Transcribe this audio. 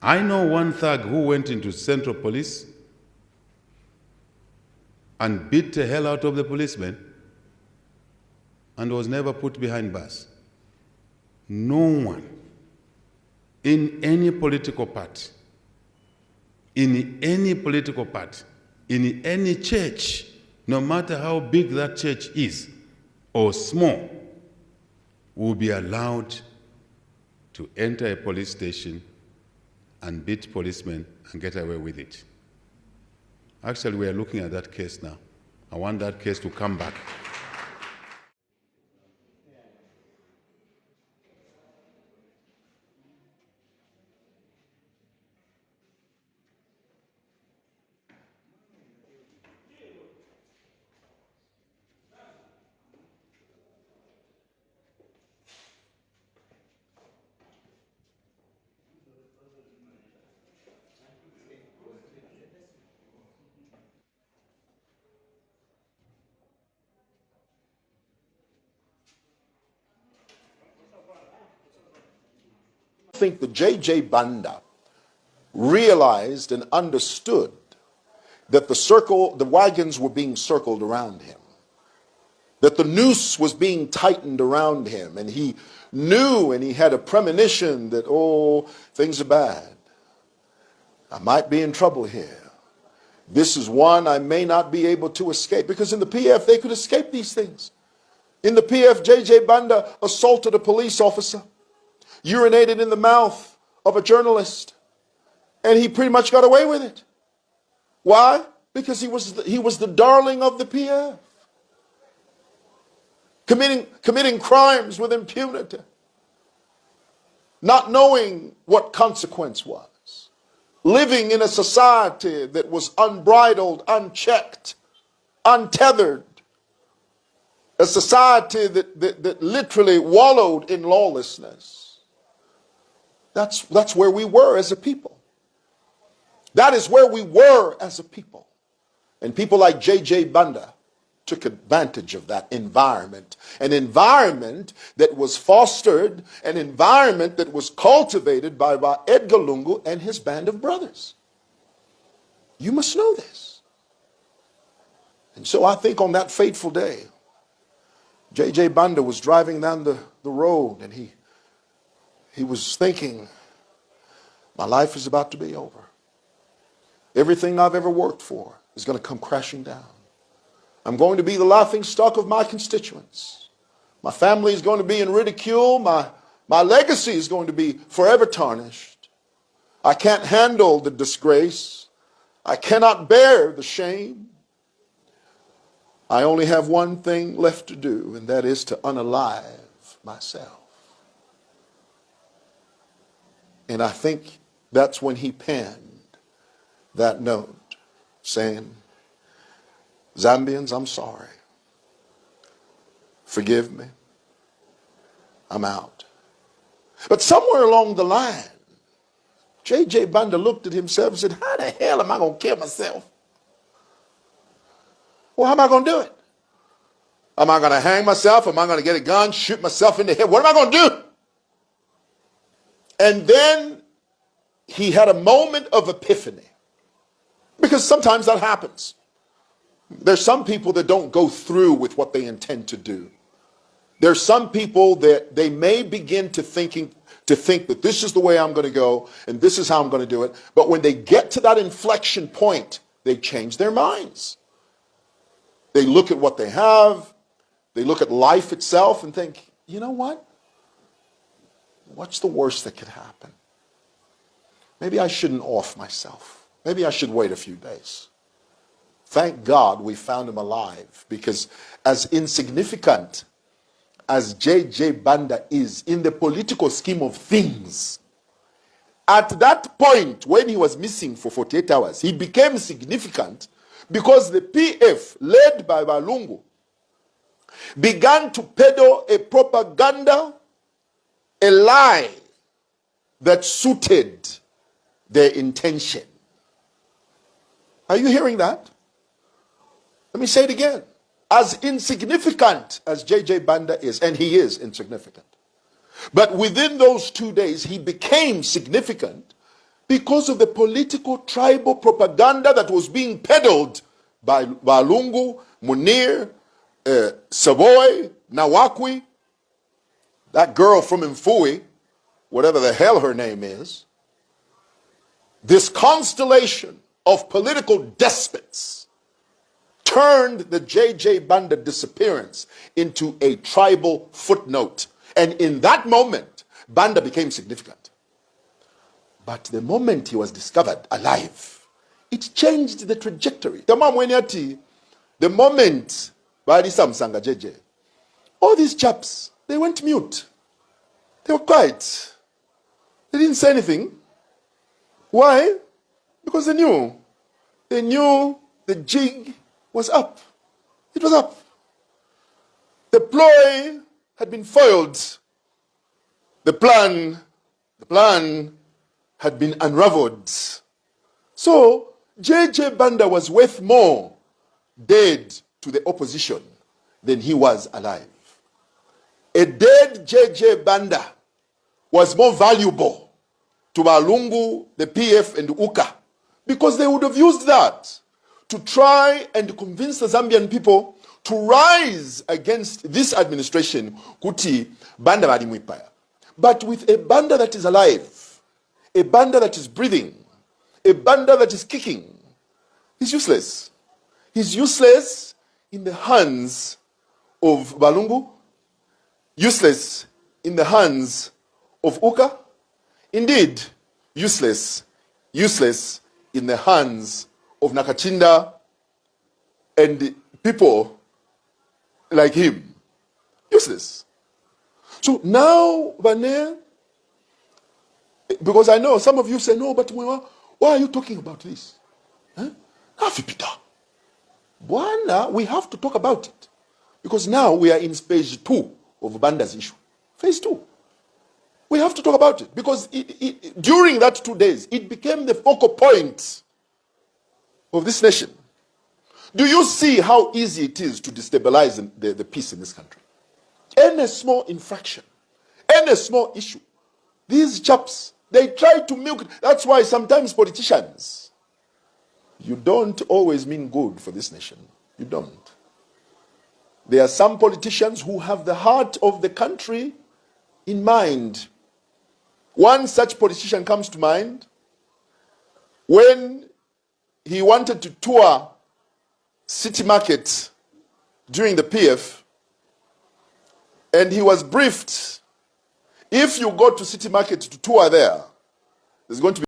I know one thug who went into Central Police and beat the hell out of the policeman and was never put behind bars. No one in any political party, in any church, no matter how big that church is or small, will be allowed to enter a police station and beat policemen and get away with it. Actually, we are looking at that case now. I want that case to come back. I think the J.J. Banda realized and understood that the wagons were being circled around him, that the noose was being tightened around him, and he knew and he had a premonition that, oh, things are bad. I might be in trouble here. This is one I may not be able to escape, because in the PF they could escape these things. In the PF, J.J. Banda assaulted a police officer, urinated in the mouth of a journalist, and he pretty much got away with it. Why? Because he was the darling of the PF, committing crimes with impunity, not knowing what consequence was, living in a society that was unbridled, unchecked, untethered, a society that literally wallowed in lawlessness. That's where we were as a people. That is where we were as a people. And people like J.J. Banda took advantage of that environment. An environment that was fostered, an environment that was cultivated by Edgar Lungu and his band of brothers. You must know this. And so I think on that fateful day, J.J. Banda was driving down the road, and he was thinking, my life is about to be over. Everything I've ever worked for is going to come crashing down. I'm going to be the laughing stock of my constituents. My family is going to be in ridicule. My legacy is going to be forever tarnished. I can't handle the disgrace. I cannot bear the shame. I only have one thing left to do, and that is to unalive myself. And I think that's when he penned that note saying, Zambians, I'm sorry. Forgive me. I'm out. But somewhere along the line, J.J. Banda looked at himself and said, how the hell am I going to kill myself? Well, how am I going to do it? Am I going to hang myself? Am I going to get a gun, shoot myself in the head? What am I going to do? And then he had a moment of epiphany. Because sometimes that happens. There's some people that don't go through with what they intend to do. There's some people that they may begin to think that this is the way I'm going to go and this is how I'm going to do it. But when they get to that inflection point, they change their minds. They look at what they have. They look at life itself and think, you know what? What's the worst that could happen? Maybe I shouldn't off myself. Maybe I should wait a few days. Thank God we found him alive, because as insignificant as J.J. Banda is in the political scheme of things, at that point when he was missing for 48 hours, he became significant because the PF, led by Balungu, began to peddle a propaganda, a lie that suited their intention. Are you hearing that? Let me say it again. As insignificant as J.J. Banda is, and he is insignificant, but within those 2 days he became significant because of the political tribal propaganda that was being peddled by Walungu, Munir, Savoy, Nawakwi, that girl from Mfui, whatever the hell her name is. This constellation of political despots turned the J.J. Banda disappearance into a tribal footnote. And in that moment, Banda became significant. But the moment he was discovered alive, it changed the trajectory. The moment Samsanga JJ, all these chaps, they went mute. They were quiet. They didn't say anything. Why? Because they knew the jig was up. It was up. The ploy had been foiled. The plan had been unraveled. So J.J. Banda was worth more dead to the opposition than he was alive. A dead J.J. Banda was more valuable to Walungu, the PF, and Uka, because they would have used that to try and convince the Zambian people to rise against this administration, Kuti Banda bali mwipaya. But with a Banda that is alive, a Banda that is breathing, a Banda that is kicking, he's useless. He's useless in the hands of Walungu, useless in the hands of Uka, indeed useless in the hands of Nakachinda and people like him. Useless. So now, Vane, because I know some of you say, no, but why are you talking about this? We have to talk about it. Because now we are in phase 2 of Banda's issue. Phase 2. We have to talk about it. Because during that 2 days, it became the focal point of this nation. Do you see how easy it is to destabilize the peace in this country? Any small infraction, any small issue, these chaps, they try to milk it. That's why sometimes politicians, you don't always mean good for this nation. You don't. There are some politicians who have the heart of the country in mind. One such politician comes to mind when he wanted to tour City Market during the PF, and he was briefed, if you go to City Market to tour there, there's going to be